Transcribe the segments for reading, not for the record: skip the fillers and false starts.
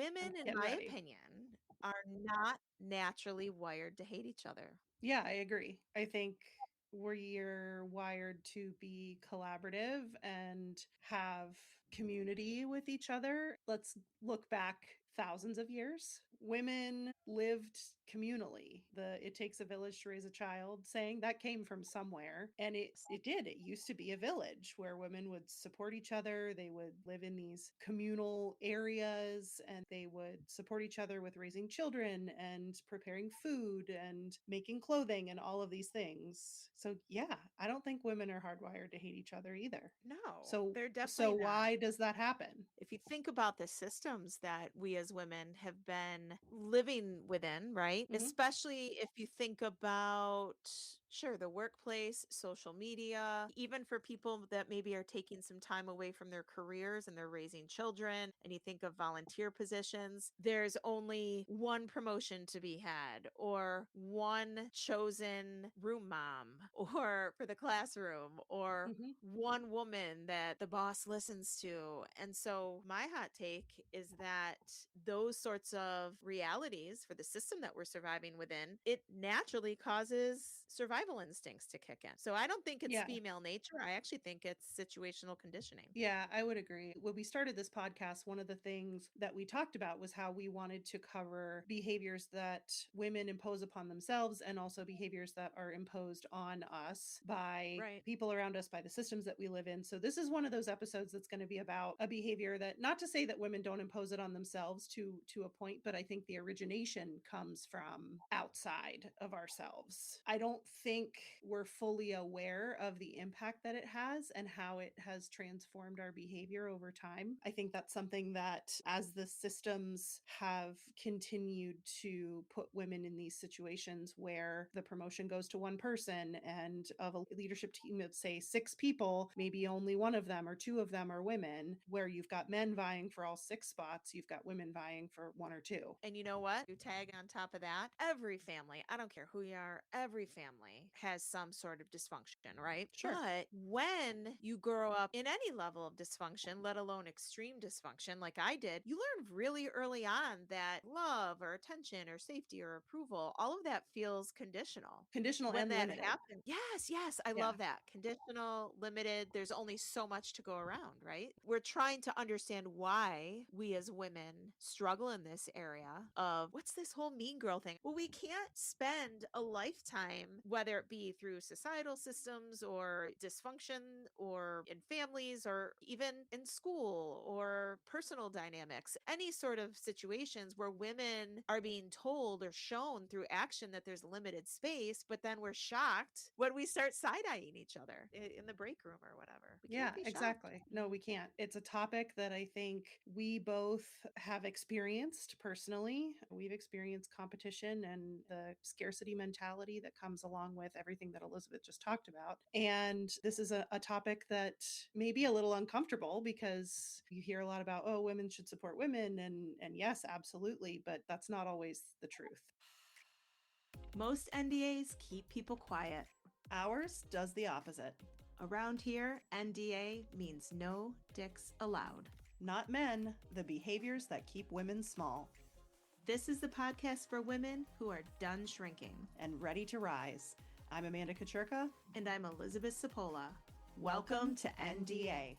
women, in Get my ready. opinion, are not naturally wired to hate each other. Yeah, I agree. I think we're wired to be collaborative and have community with each other. Let's look back thousands of years. Women lived communally. The "it takes a village to raise a child" saying that came from somewhere. And it did. It used to be a village where women would support each other. They would live in these communal areas and they would support each other with raising children and preparing food and making clothing and all of these things. So yeah, I don't think women are hardwired to hate each other either. No, So they're so definitely not. why does that happen? If you think about the systems that we as women have been living within, right? Mhm. Especially if you think about, sure, the workplace, social media, even for people that maybe are taking some time away from their careers and they're raising children, and you think of volunteer positions, there's only one promotion to be had, or one chosen room mom, or for the classroom, or Mhm. one woman that the boss listens to. And so my hot take is that those sorts of realities for the system that we're surviving within, it naturally causes survival instincts to kick in. So I don't think it's Yeah. female nature. I actually think it's situational conditioning. Yeah, I would agree. When we started this podcast, one of the things that we talked about was how we wanted to cover behaviors that women impose upon themselves and also behaviors that are imposed on us by Right. people around us, by the systems that we live in. So this is one of those episodes that's going to be about a behavior that, not to say that women don't impose it on themselves to a point, but I think the origination comes from outside of ourselves. I don't think we're fully aware of the impact that it has and how it has transformed our behavior over time. I think that's something that, as the systems have continued to put women in these situations where the promotion goes to one person, and of a leadership team of, say, 6 people, maybe only one of them or 2 of them are women, where you've got men vying for all 6 spots, you've got women vying for 1 or 2. And you know what? You tag on top of that, every family, I don't care who you are, every family has some sort of dysfunction, right? Sure. But when you grow up in any level of dysfunction, let alone extreme dysfunction, like I did, you learn really early on that love or attention or safety or approval, all of that feels conditional. Conditional When and that limited. happens, yes, I Yeah. love that. Conditional, limited, there's only so much to go around, right? We're trying to understand why we as women struggle in this area of what's this whole mean girl thing? Well, we can't spend a lifetime, whether it be through societal systems or dysfunction or in families or even in school or personal dynamics, any sort of situations where women are being told or shown through action that there's limited space, but then we're shocked when we start side-eyeing each other in the break room or whatever. We can't Yeah, be shocked. exactly. No, we can't. It's a topic that I think we both have experienced personally. We've experienced competition and the scarcity mentality that comes along with everything that Elizabeth just talked about. And this is a topic that may be a little uncomfortable because you hear a lot about, oh, women should support women. And yes, absolutely. But that's not always the truth. Most NDAs keep people quiet. Ours does the opposite. Around here, NDA means no dicks allowed. Not men, the behaviors that keep women small This is the podcast for women who are done shrinking. and ready to rise. I'm Amanda Kachurka. And I'm Elizabeth Sapola. Welcome to NDA.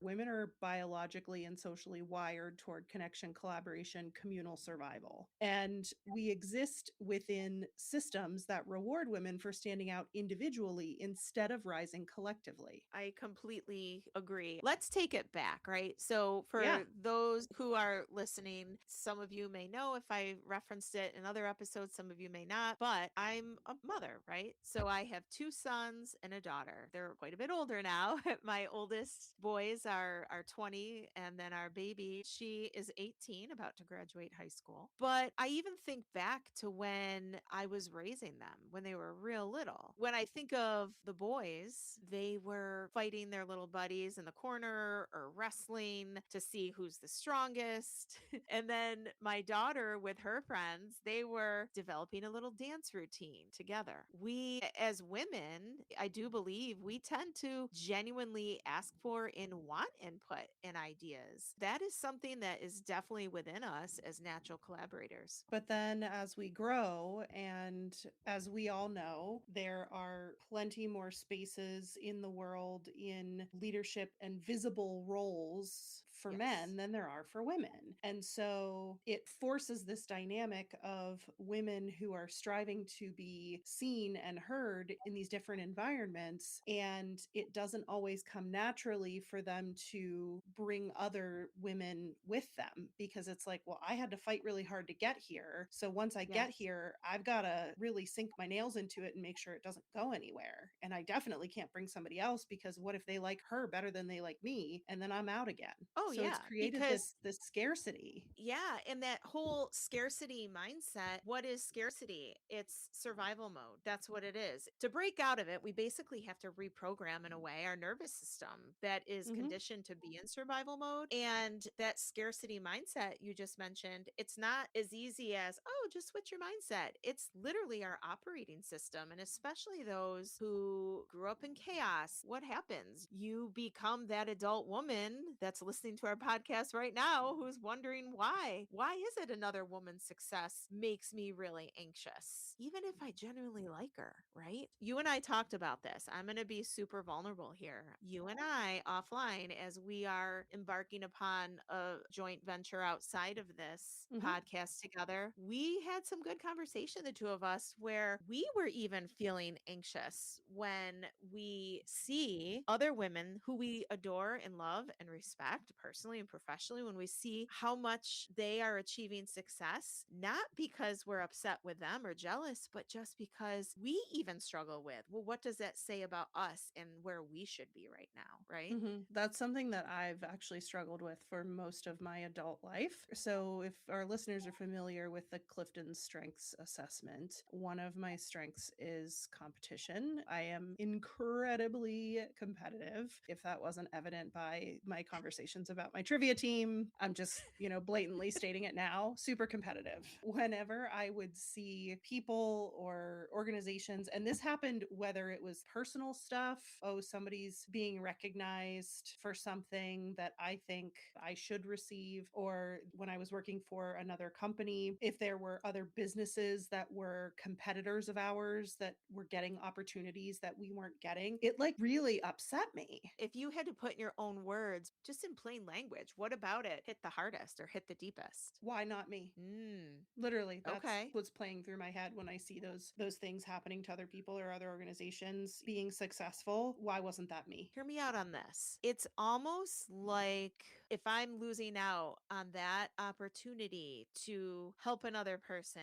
Women are biologically and socially wired toward connection, collaboration, communal survival. And we exist within systems that reward women for standing out individually instead of rising collectively. I completely agree. Let's take it back, right? So, for Yeah. those who are listening, some of you may know if I referenced it in other episodes, some of you may not, but I'm a mother, right? So, I have 2 sons and a daughter. They're quite a bit older now. My oldest boys our 20, and then our baby, she is 18, about to graduate high school. But I even think back to when I was raising them, when they were real little. When I think of the boys, they were fighting their little buddies in the corner or wrestling to see who's the strongest. And then my daughter with her friends, they were developing a little dance routine together. We, as women, I do believe we tend to genuinely ask for and want input and ideas. That is something that is definitely within us as natural collaborators. But then as we grow, and as we all know, there are plenty more spaces in the world in leadership and visible roles for Yes. men than there are for women. And so it forces this dynamic of women who are striving to be seen and heard in these different environments. And it doesn't always come naturally for them to bring other women with them, because it's like, well, I had to fight really hard to get here. So once I get Yes. here, I've got to really sink my nails into it and make sure it doesn't go anywhere. And I definitely can't bring somebody else, because what if they like her better than they like me? And then I'm out again. Oh, So it's yeah. created Because this scarcity. yeah, and that whole scarcity mindset. What is scarcity? It's survival mode. That's what it is. To break out of it, we basically have to reprogram in a way our nervous system that is Hmm. conditioned to be in survival mode. And that scarcity mindset you just mentioned, it's not as easy as, oh, just switch your mindset. It's literally our operating system. And especially those who grew up in chaos, what happens? You become that adult woman that's listening to our podcast right now who's wondering why. Why is it another woman's success makes me really anxious, even if I genuinely like her, right? You and I talked about this. I'm going to be super vulnerable here. You and I, offline, as we are embarking upon a joint venture outside of this Hmm. podcast together, we had some good conversation, the two of us, where we were even feeling anxious when we see other women who we adore and love and respect personally and professionally, when we see how much they are achieving success, not because we're upset with them or jealous, but just because we even struggle with, well, what does that say about us and where we should be right now, right? That's something that I've actually struggled with for most of my adult life. So, if our listeners are familiar with the Clifton Strengths Assessment, one of my strengths is competition. I am incredibly competitive. If that wasn't evident by my conversations about my trivia team, I'm just, blatantly stating it now. Super competitive. Whenever I would see people or organizations, and this happened whether it was personal stuff, oh, somebody's being recognized for something that I think I should receive, or when I was working for another company, if there were other businesses that were competitors of ours that were getting opportunities that we weren't getting, it like really upset me. If you had to put in your own words, just in plain language, what about it hit the hardest or hit the deepest? Why not me? Mm, Literally, that's okay. what's playing through my head when I see those things happening to other people or other organizations being successful. Why wasn't that me? Hear me out on this. It's almost like if I'm losing out on that opportunity to help another person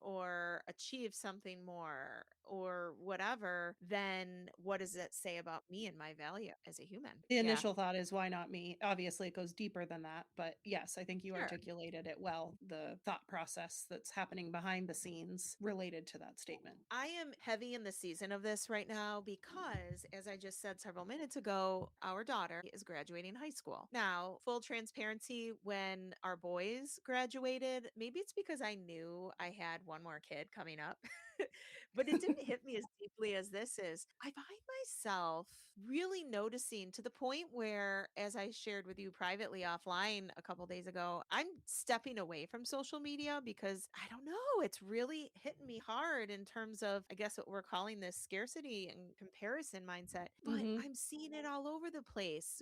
or achieve something more or whatever, then what does it say about me and my value as a human? The Yeah. initial thought is, why not me? Obviously, it goes deeper than that. But yes, I think you Sure. articulated it well. The thought process that's happening behind the scenes related to that statement. I am heavy in the season of this right now because, as I just said several minutes ago, our daughter is graduating high school. Now, full transparency, when our boys graduated, maybe it's because I knew I had one more kid coming up, but it didn't hit me as deeply as this is. I find myself really noticing to the point where, as I shared with you privately offline a couple days ago, I'm stepping away from social media because I don't know, it's really hitting me hard in terms of, I guess, what we're calling this scarcity and comparison mindset. But Hmm. I'm seeing it all over the place.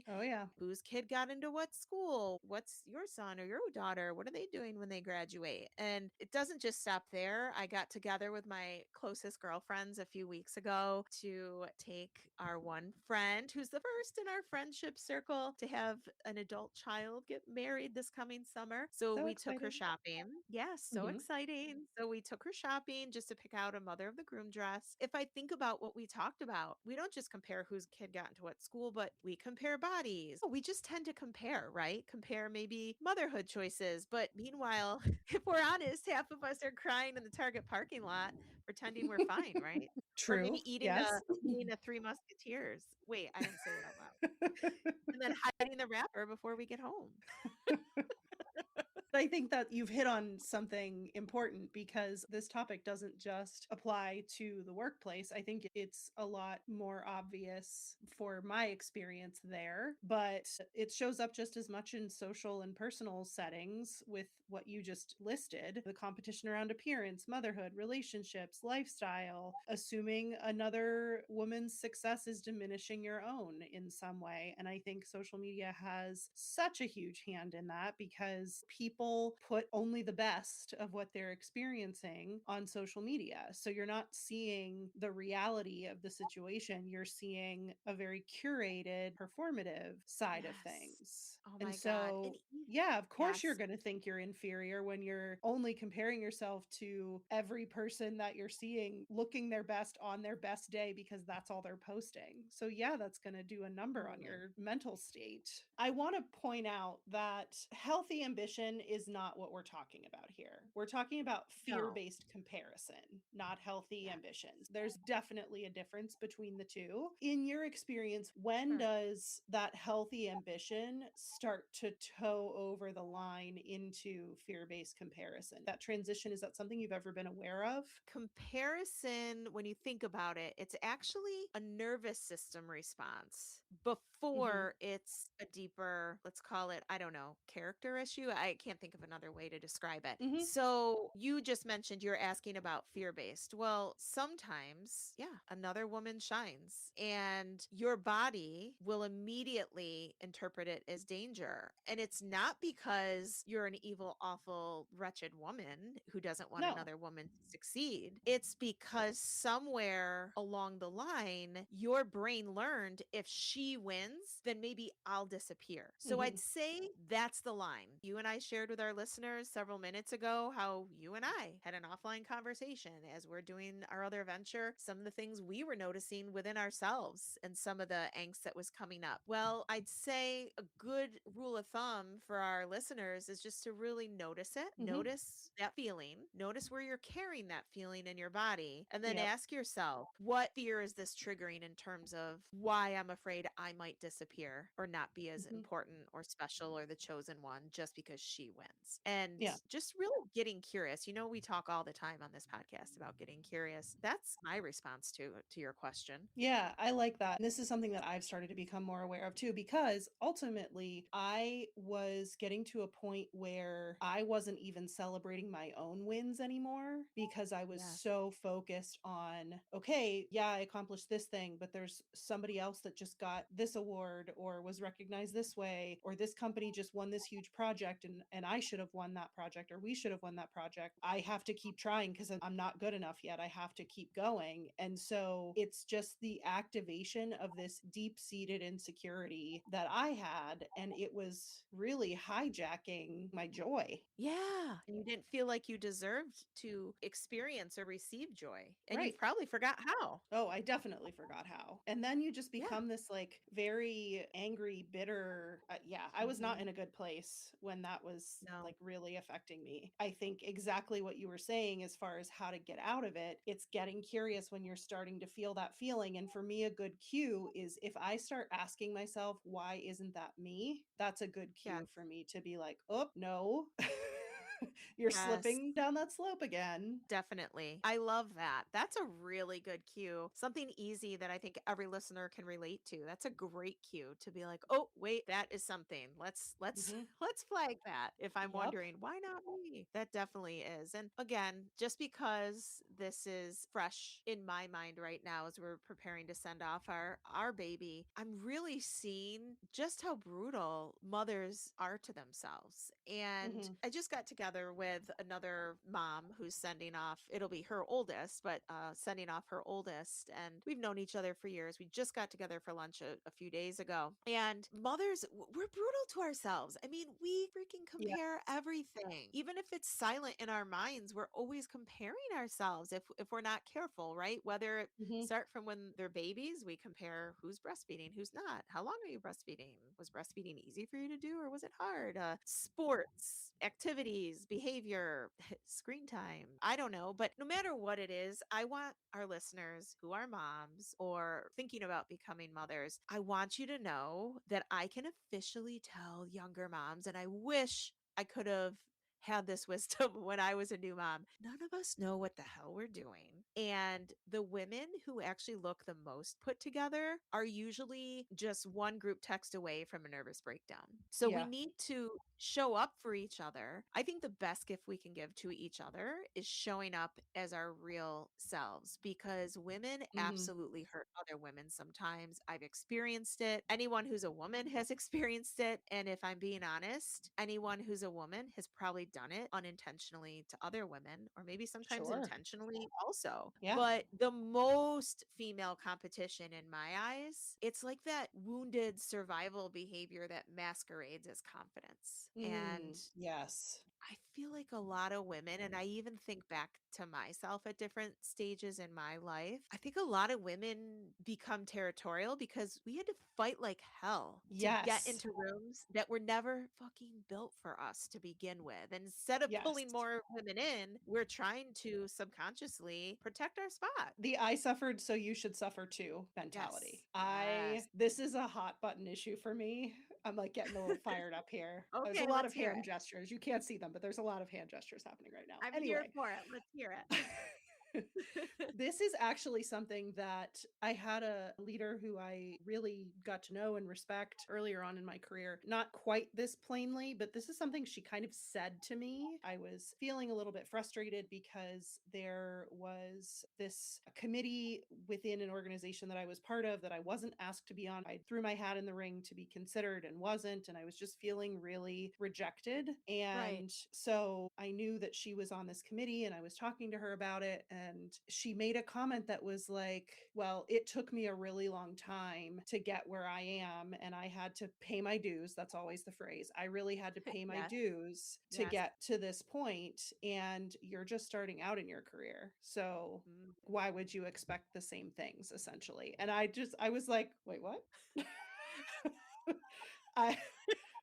Oh, yeah. Whose kid got into what school? What's your son or your daughter? What are they doing when they graduate? And it doesn't just stop there. I got together with my closest girlfriends a few weeks ago to take our one friend who's the first in our friendship circle to have an adult child get married this coming summer. So So we took her exciting. shopping. Yes, so Mhm. exciting. So we took her shopping just to pick out a mother of the groom dress. If I think about what we talked about, we don't just compare whose kid got into what school, but we compare bodies. We just tend to compare, right? Compare maybe motherhood choices. But meanwhile, if we're honest, half of us are crying in the Target parking lot pretending we're fine, right? Or True. maybe eating a Yes. eating a Three Musketeers. Wait, I didn't say it out loud. And then hiding the wrapper before we get home. I think that you've hit on something important because this topic doesn't just apply to the workplace. I think it's a lot more obvious for my experience there, but it shows up just as much in social and personal settings with what you just listed: the competition around appearance, motherhood, relationships, lifestyle, assuming another woman's success is diminishing your own in some way. And I think social media has such a huge hand in that because people put only the best of what they're experiencing on social media. So you're not seeing the reality of the situation, you're seeing a very curated, performative side of Yes. things. Oh And my God. so yeah, of course you're Yes. going to think you're inferior when you're only comparing yourself to every person that you're seeing looking their best on their best day because that's all they're posting. So yeah, that's going to do a number on Totally. your mental state. I want to point out that healthy ambition is not what we're talking about here. We're talking about No. fear-based comparison, not healthy Yes. ambitions. There's definitely a difference between the two. In your experience, when Sure. does that healthy ambition start to toe over the line into fear-based comparison? That transition, is that something you've ever been aware of? Comparison, when you think about it, it's actually a nervous system response Mhm. before it's a deeper, let's call it, I don't know, character issue. I can't think of another way to describe it. Mhm. So you just mentioned you're asking about fear based. Well, sometimes, yeah, another woman shines and your body will immediately interpret it as danger. And it's not because you're an evil, awful, wretched woman who doesn't want No. another woman to succeed. It's because somewhere along the line, your brain learned if she wins, then maybe I'll disappear. So I'd Mhm. say that's the line. You and I shared with our listeners several minutes ago how you and I had an offline conversation as we're doing our other venture, some of the things we were noticing within ourselves and some of the angst that was coming up. Well, I'd say a good rule of thumb for our listeners is just to really notice it, Mhm. notice that feeling, notice where you're carrying that feeling in your body, and then Yep. ask yourself, what fear is this triggering in terms of why I'm afraid I might disappear or not be as Mhm. important or special or the chosen one just because she wins? And Yeah. just really getting curious. You know, we talk all the time on this podcast about getting curious. That's my response to your question. Yeah, I like that. And this is something that I've started to become more aware of too, because ultimately I was getting to a point where I wasn't even celebrating my own wins anymore because I was Yes. so focused on, okay, yeah, I accomplished this thing, but there's somebody else that just got this award or was recognized this way, or this company just won this huge project and I should have won that project or we should have won that project. I have to keep trying because I'm not good enough yet. I have to keep going. And so it's just the activation of this deep seated insecurity that I had. And it was really hijacking my joy. Yeah. And you didn't feel like you deserved to experience or receive joy. And you've Right. probably forgot how. Oh, I definitely forgot how. And then you just Yeah. become this like very angry, bitter. Yeah, I was not Hmm. in a good place when that was No. like really affecting me. I think exactly what you were saying as far as how to get out of it. It's getting curious when you're starting to feel that feeling. And for me, a good cue is if I start asking myself, why isn't that me? That's a good cue Yes. for me to be like, oh, no. You're Yes. slipping down that slope again. Definitely. I love that. That's a really good cue. Something easy that I think every listener can relate to. That's a great cue to be like, "Oh, wait, that is something. Let's Hmm. let's flag that." If I'm Yep. wondering, why not me? That definitely is. And again, just because this is fresh in my mind right now as we're preparing to send off our baby, I'm really seeing just how brutal mothers are to themselves. And Hmm. I just got together together with another mom who's sending off, it'll be her oldest, but sending off her oldest. And we've known each other for years. We just got together for lunch a few days ago. And mothers, we're brutal to ourselves. I mean, we freaking Yeah. compare everything. Even if it's silent in our minds, we're always comparing ourselves if we're not careful, right? Whether Mhm. start from when they're babies, we compare who's breastfeeding, who's not. How long are you breastfeeding? Was breastfeeding easy for you to do or was it hard? Sports, activities, behavior, screen time. I don't know. But no matter what it is, I want our listeners who are moms or thinking about becoming mothers, I want you to know that I can officially tell younger moms, and I wish I could have had this wisdom when I was a new mom. None of us know what the hell we're doing. And the women who actually look the most put together are usually just one group text away from a nervous breakdown. So we Yeah. need to show up for each other. I think the best gift we can give to each other is showing up as our real selves because women Mhm. absolutely hurt other women sometimes. I've experienced it. Anyone who's a woman has experienced it. And if I'm being honest, anyone who's a woman has probably done it unintentionally to other women, or maybe sometimes Sure. intentionally also. Yeah. But the most female competition in my eyes, it's like that wounded survival behavior that masquerades as confidence. And Yes. I feel like a lot of women, and I even think back to myself at different stages in my life, I think a lot of women become territorial because we had to fight like hell to get Yes. into rooms that were never fucking built for us to begin with. And instead of Yes. pulling more women in, we're trying to subconsciously protect our spot. The "I suffered, so you should suffer too" mentality. Yes. Yes. This is a hot button issue for me. I'm, like, getting a little fired up here. There's a Okay, lot let's of hear hand it. gestures. You can't see them, but there's a lot of hand gestures happening right now. I'm here Anyway. for it. Let's hear it. This is actually something that I had a leader who I really got to know and respect earlier on in my career. Not quite this plainly, but this is something she kind of said to me. I was feeling a little bit frustrated because there was this committee within an organization that I was part of that I wasn't asked to be on. I threw my hat in the ring to be considered and wasn't, and I was just feeling really rejected. Right. And so I knew that she was on this committee and I was talking to her about it. And she made a comment that was like, well, it took me a really long time to get where I am, and I had to pay my dues. That's always the phrase. I really had to pay my Yes. dues to Yes. get to this point, and you're just starting out in your career. So Mm. why would you expect the same things essentially? And I was like, wait, what? I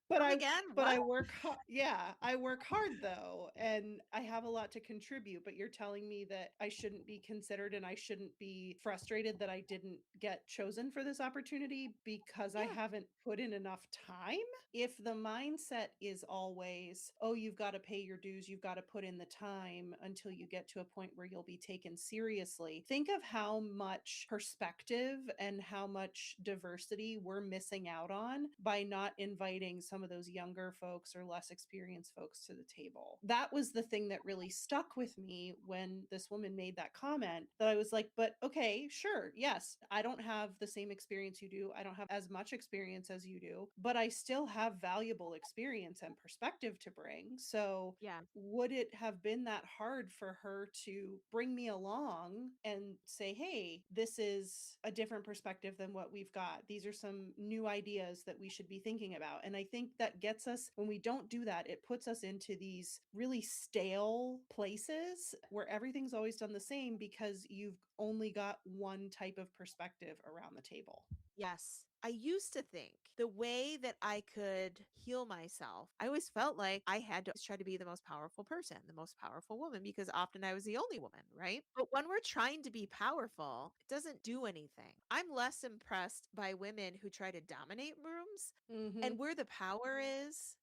but Come I again? but What? I work yeah, I work hard though, and I have a lot to contribute, but you're telling me that I shouldn't be considered and I shouldn't be frustrated that I didn't get chosen for this opportunity because I Yeah. haven't put in enough time? If the mindset is always, oh, you've got to pay your dues, you've got to put in the time until you get to a point where you'll be taken seriously. Think of how much perspective and how much diversity we're missing out on by not inviting some of those younger folks or less experienced folks to the table. That was the thing that really stuck with me when this woman made that comment, that I was like, but okay, sure, yes, I don't have the same experience you do. I don't have as much experience as you do, but I still have valuable experience and perspective to bring. So Yeah. would it have been that hard for her to bring me along and say, hey, this is a different perspective than what we've got? These are some new ideas that we should be thinking about. And I think that gets us, when we don't do that, it puts us into these really stale places where everything's always done the same because you've only got one type of perspective around the table. Yes. I used to think the way that I could heal myself, I always felt like I had to try to be the most powerful person, the most powerful woman, because often I was the only woman, right? But when we're trying to be powerful, it doesn't do anything. I'm less impressed by women who try to dominate rooms. Mm-hmm. And where the power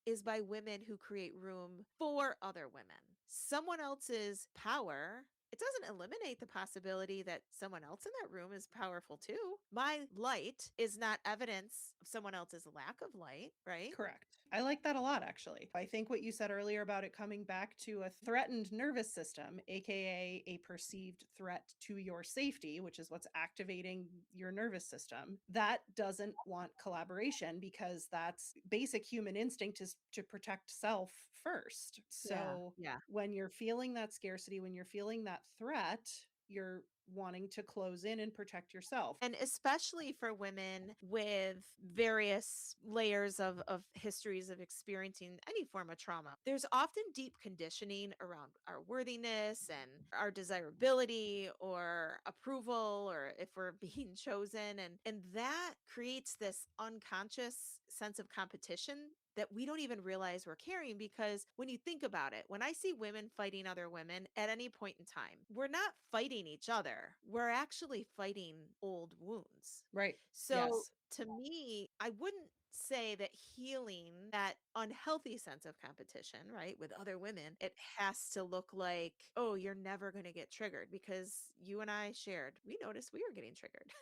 is by women who create room for other women. Someone else's power, it doesn't eliminate the possibility that someone else in that room is powerful too. My light is not evidence of someone else's lack of light, right? Correct. I like that a lot, actually. I think what you said earlier about it coming back to a threatened nervous system, AKA a perceived threat to your safety, which is what's activating your nervous system, that doesn't want collaboration because that's basic human instinct is to protect self first. Yeah. So Yeah. when you're feeling that scarcity, when you're feeling that threat, you're wanting to close in and protect yourself. And especially for women with various layers of histories of experiencing any form of trauma, there's often deep conditioning around our worthiness and our desirability or approval or if we're being chosen. And that creates this unconscious sense of competition that we don't even realize we're carrying because when you think about it, when I see women fighting other women at any point in time, we're not fighting each other. We're actually fighting old wounds. Right. So Yes. to me, I wouldn't say that healing that unhealthy sense of competition, right, with other women, it has to look like, oh, you're never going to get triggered because you and I shared, we noticed we were getting triggered.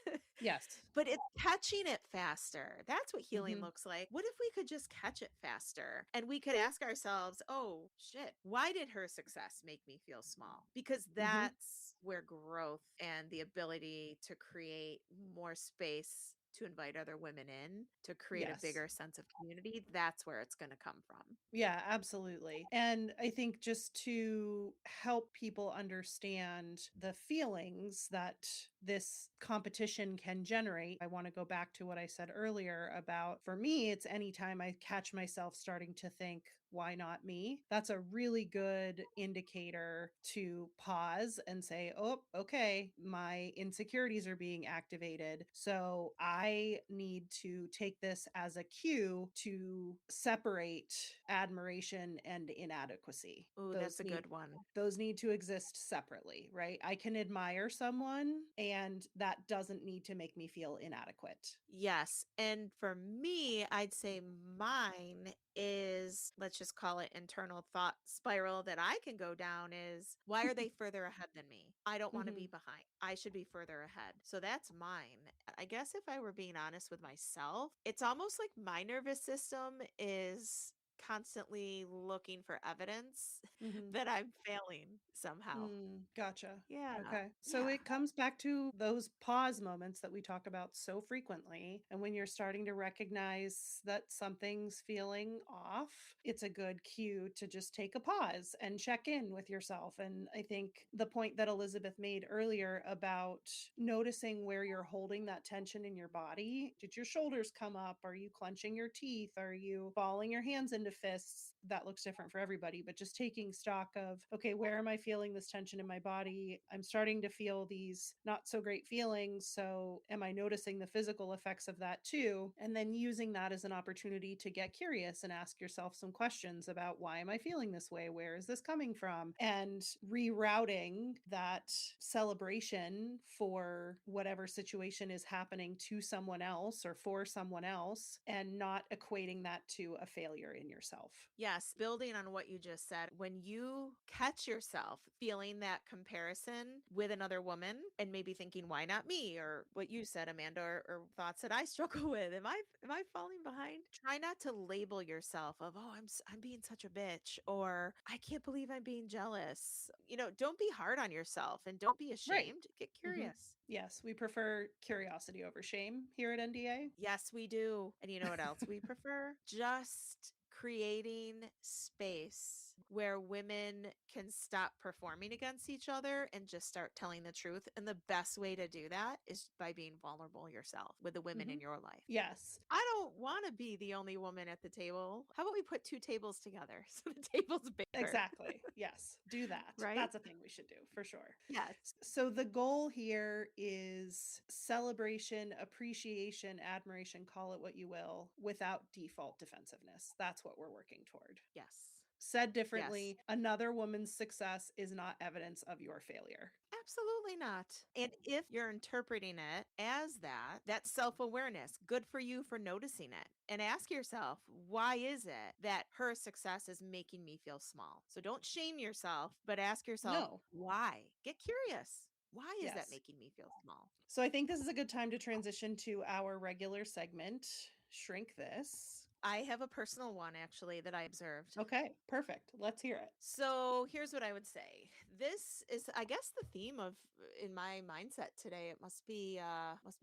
Yes. But it's catching it faster. That's what healing Mhm. looks like. What if we could just catch it faster and we could ask ourselves, oh shit, why did her success make me feel small? Because Mhm. that's where growth and the ability to create more space to invite other women in, to create a Yes. bigger sense of community, that's where it's going to come from. Yeah, absolutely. And I think just to help people understand the feelings that this competition can generate, I want to go back to what I said earlier about for me, it's anytime I catch myself starting to think, why not me? That's a really good indicator to pause and say, oh, okay, my insecurities are being activated. So I need to take this as a cue to separate admiration and inadequacy. Oh, that's a good one. Those need to exist separately, right? I can admire someone and that doesn't need to make me feel inadequate. Yes. And for me, I'd say mine is, let's just call it internal thought spiral that I can go down is why are they further ahead than me? I don't want to be Mhm. behind. I should be further ahead. So that's mine. I guess if I were being honest with myself, it's almost like my nervous system is constantly looking for evidence Mhm. that I'm failing somehow. Gotcha. Yeah. Okay. So Yeah. it comes back to those pause moments that we talk about so frequently. And when you're starting to recognize that something's feeling off, it's a good cue to just take a pause and check in with yourself. And I think the point that Elizabeth made earlier about noticing where you're holding that tension in your body. Did your shoulders come up? Are you clenching your teeth? Are you balling your hands into fists? That looks different for everybody, but just taking stock of, okay, where am I feeling this tension in my body? I'm starting to feel these not so great feelings. So, am I noticing the physical effects of that too? And then using that as an opportunity to get curious and ask yourself some questions about why am I feeling this way? Where is this coming from? And rerouting that celebration for whatever situation is happening to someone else or for someone else and not equating that to a failure in yourself. Yes, building on what you just said, when you catch yourself feeling that comparison with another woman and maybe thinking, why not me? Or what you said, Amanda, or thoughts that I struggle with. Am I falling behind? Try not to label yourself of, oh, I'm being such a bitch, or I can't believe I'm being jealous. Don't be hard on yourself and don't be Right. ashamed. Get Mhm. curious. Yes, we prefer curiosity over shame here at NDA. Yes, we do. And you know what else we prefer? Just creating space where women can stop performing against each other and just start telling the truth. And the best way to do that is by being vulnerable yourself with the women in Mhm. your life. Yes, I don't want to be the only woman at the table. How about we put two tables together so the table's bigger, exactly. Yes, do that. right? That's a thing we should do for sure. Yes. So the goal here is celebration, appreciation, admiration, call it what you will, without default defensiveness. That's what we're working toward. Yes. Said Yes. differently, another woman's success is not evidence of your failure. Absolutely not. And if you're interpreting it as that's self awareness. Good for you for noticing it. And ask yourself, why is it that her success is making me feel small? So don't shame yourself, but ask yourself, No. why? Get curious. Why is that Yes. making me feel small? So I think this is a good time to transition to our regular segment, Shrink This. I have a personal one actually that I observed. Okay, perfect. Let's hear it. So here's what I would say. This is, I guess, the theme of in my mindset today. It must be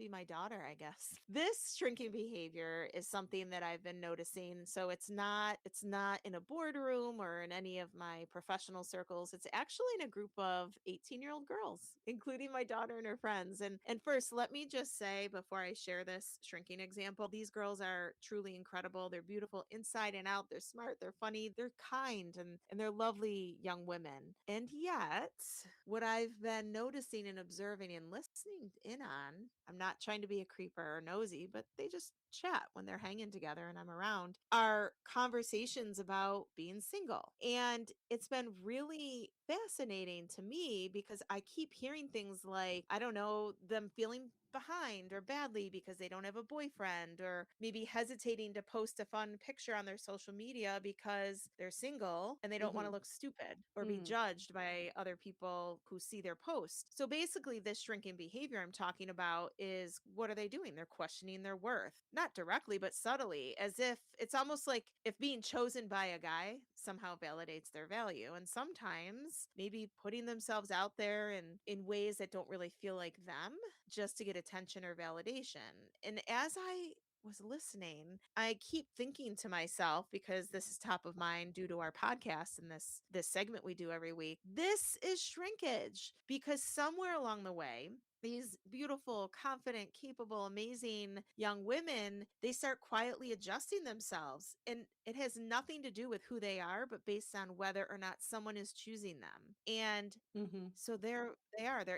my daughter, I guess. This shrinking behavior is something that I've been noticing. So it's not in a boardroom or in any of my professional circles. It's actually in a group of 18-year-old girls, including my daughter and her friends. And first, let me just say before I share this shrinking example, these girls are truly incredible. They're beautiful inside and out. They're smart, they're funny, they're kind, and they're lovely young women. And yet, what I've been noticing and observing and listening in on, I'm not trying to be a creeper or nosy, but they just chat when they're hanging together and I'm around, are conversations about being single. And it's been really fascinating to me because I keep hearing things like, I don't know, them feeling behind or badly because they don't have a boyfriend, or maybe hesitating to post a fun picture on their social media because they're single and they don't want to Mhm. look stupid or be Mm. judged by other people who see their post. So basically, this shrinking behavior I'm talking about is, what are they doing? They're questioning their worth, not directly, but subtly, as if it's almost like if being chosen by a guy somehow validates their value. And sometimes maybe putting themselves out there in ways that don't really feel like them, just to get attention or validation. And as I was listening, I keep thinking to myself, because this is top of mind due to our podcast and this segment we do every week. This is shrinkage, because somewhere along the way, these beautiful, confident, capable, amazing young women, they start quietly adjusting themselves. And it has nothing to do with who they are, but based on whether or not someone is choosing them. And Mhm. so they're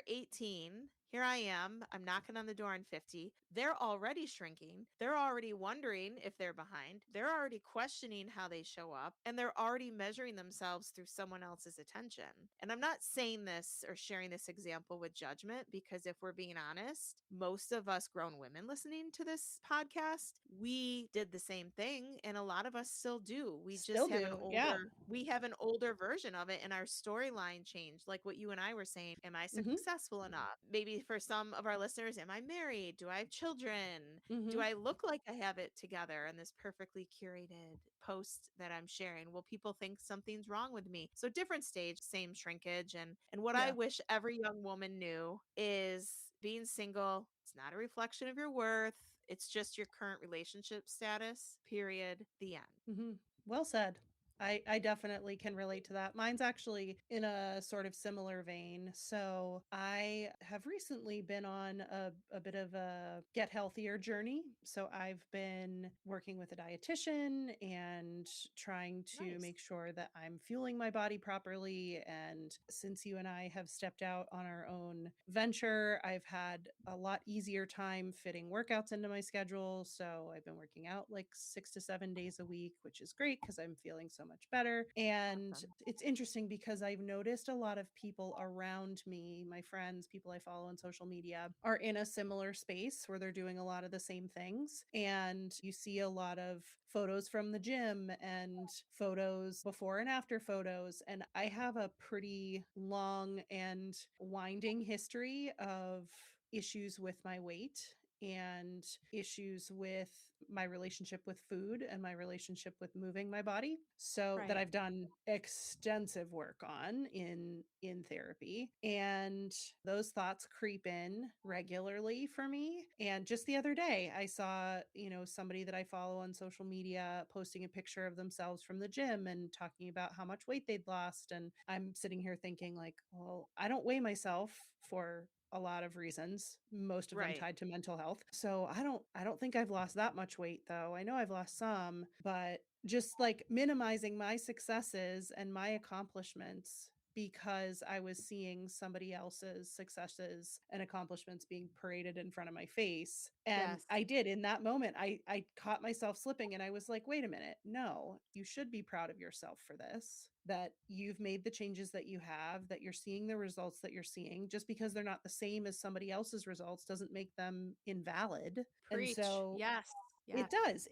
18. Here I am. I'm knocking on the door in 50. They're already shrinking. They're already wondering if they're behind. They're already questioning how they show up, and they're already measuring themselves through someone else's attention. And I'm not saying this or sharing this example with judgment, because if we're being honest, most of us grown women listening to this podcast, we did the same thing, and a lot of us still do. We just Still have do. Yeah. we have an older version of it, and our storyline changed, like what you and I were saying. Am I Mhm. successful enough? Maybe for some of our listeners, am I married? Do I have children? Do Mhm. I look like I have it together in this perfectly curated post that I'm sharing? Will people think something's wrong with me? So different stage, same shrinkage. And what I Yeah. wish every young woman knew is, being single, it's not a reflection of your worth. It's just your current relationship status. Period. The end. Mhm. Well said. I definitely can relate to that. Mine's actually in a sort of similar vein. So I have recently been on a bit of a get healthier journey. So I've been working with a dietitian and trying to Nice. make sure that I'm fueling my body properly. And since you and I have stepped out on our own venture, I've had a lot easier time fitting workouts into my schedule. So I've been working out like 6 to 7 days a week, which is great because I'm feeling so much better. And Awesome. it's interesting because I've noticed a lot of people around me, my friends, people I follow on social media, are in a similar space where they're doing a lot of the same things. And you see a lot of photos from the gym and photos before and after photos. And I have a pretty long and winding history of issues with my weight and issues with my relationship with food and my relationship with moving my body, so that Right. I've done extensive work on in therapy. And those thoughts creep in regularly for me. And just the other day I saw, somebody that I follow on social media posting a picture of themselves from the gym and talking about how much weight they'd lost, and I'm sitting here thinking like, well, I don't weigh myself for a lot of reasons, most of them Right. tied to mental health. So I don't think I've lost that much weight though. I know I've lost some, but just like minimizing my successes and my accomplishments because I was seeing somebody else's successes and accomplishments being paraded in front of my face. And Yes. I did in that moment, I caught myself slipping and I was like, wait a minute, no, you should be proud of yourself for this, that you've made the changes that you have, that you're seeing the results that you're seeing. Just because they're not the same as somebody else's results doesn't make them invalid. And Preach. so Yes. it Yes. does.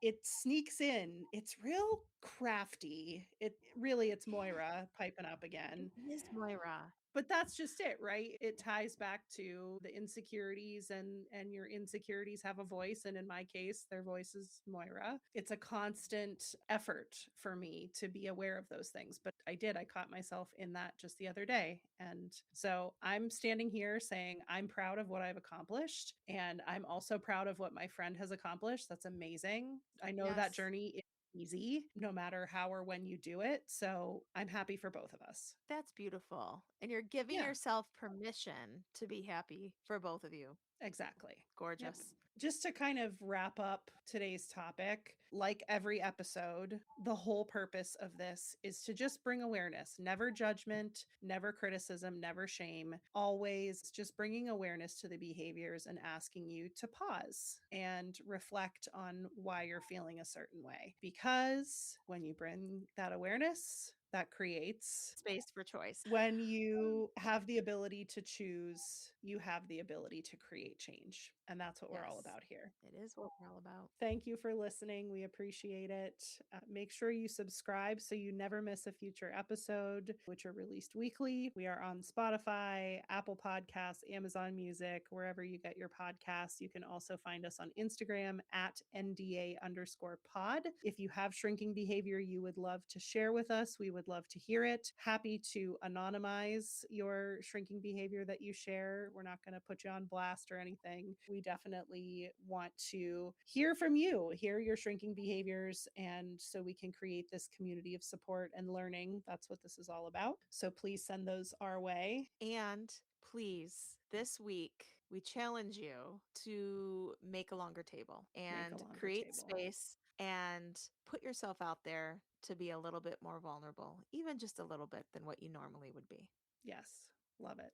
It sneaks in. It's real crafty. It's Moira piping up It again. is Moira. But that's just it, right? It ties back to the insecurities, and your insecurities have a voice, and in my case, their voice is Moira. It's a constant effort for me to be aware of those things, but I caught myself in that just the other day. And so I'm standing here saying I'm proud of what I've accomplished, and I'm also proud of what my friend has accomplished. That's amazing. I know that Yes. journey easy, no matter how or when you do it. So I'm happy for both of us. That's beautiful. And you're giving Yeah, yourself permission to be happy for both of you. exactly. Yep. Gorgeous. Just to kind of wrap up today's topic, like every episode, the whole purpose of this is to just bring awareness, never judgment, never criticism, never shame, always just bringing awareness to the behaviors and asking you to pause and reflect on why you're feeling a certain way. Because when you bring that awareness, that creates Space for choice. when you have the ability to choose, you have the ability to create change. And that's what we're all Yes, about here. it is what we're all about. Thank you for listening. We appreciate it. Make sure you subscribe so you never miss a future episode, which are released weekly. We are on Spotify, Apple Podcasts, Amazon Music, wherever you get your podcasts. You can also find us on Instagram at NDA_pod. If you have shrinking behavior you would love to share with us, we would love to hear it. Happy to anonymize your shrinking behavior that you share. We're not going to put you on blast or anything. We definitely want to hear from you, hear your shrinking behaviors, and so we can create this community of support and learning. That's what this is all about. So please send those our way. And please, this week, we challenge you to make a longer table Make a and longer create table. space and put yourself out there to be a little bit more vulnerable, even just a little bit than what you normally would be. Yes, love it.